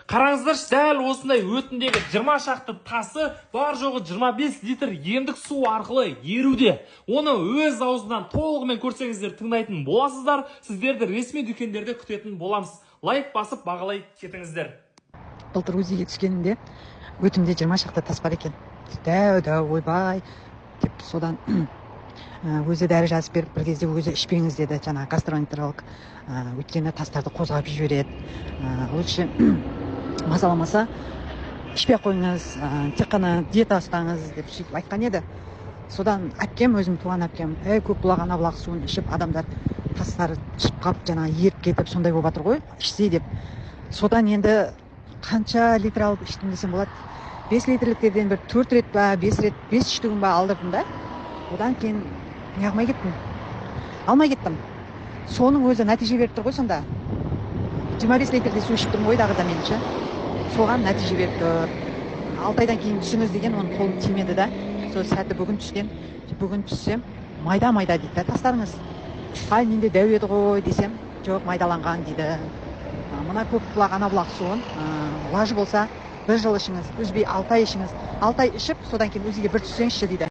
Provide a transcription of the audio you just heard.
Қараңыздаршы, дәл осындай өтіндегі 20 шақты тасы бар жоғы 25 литр емдік су арқылы еруде. Оны өз аузынан толығымен көрсеңіздер тыңдайтын боласыздар. Сіздерді ресми дүкендерде күтетін боламыз. Лайк басып бағалай кетіңіздер. Былтыр УЗИге түскенімде өтімде 20 шақты тас бар екен. Дәу ойбай деп содан өзі дәрі жазып беріп бір кезде өзі ішпеңіз деді, жаңа гастроэнтеролог. Өйткені тастарды қозғап жібереді. Лучше мазаламаса ішпей қойыңыз, тек қана диета ұстаңыз деп сөйтіп айтқан еді. Содан әпкем, өзім туған әпкем, Көкбұлақ Анабұлақ суын ішіп, адамдар тастары түсіп қалып, жаңа еріп кетіп, сондай болып жатыр ғой, ішсе деп. Содан енді қанша литр алып іштім десем болады. 5 литрліктерден бір 4 рет па, 5 рет, 5 штугін ба алдырдым да. Одан кейін неғылмай кеттім. Алмай кеттім. Соның өзі нәтиже беріп тұр ғой сонда. 25 литрде су ішіп тұрмын ғой дағыда менше. Соған нәтиже беріп тұр. 6 айдан кейін түсіңіз деген оның қолым тимеді да. Сол сәті бүгін түскен. Бүгін түссем майда дейді тастарыңыз. Ай, менде дәу еді ғой десем, жоқ, майдаланған дейді. Мына Көкбұлақ Анабұлақ суын лажы болса 1 жыл ішіңіз, үзбей 6 ай ішіңіз. 6 ай ішіп, содан кейін өзіңізге бір түссеңізші дейді.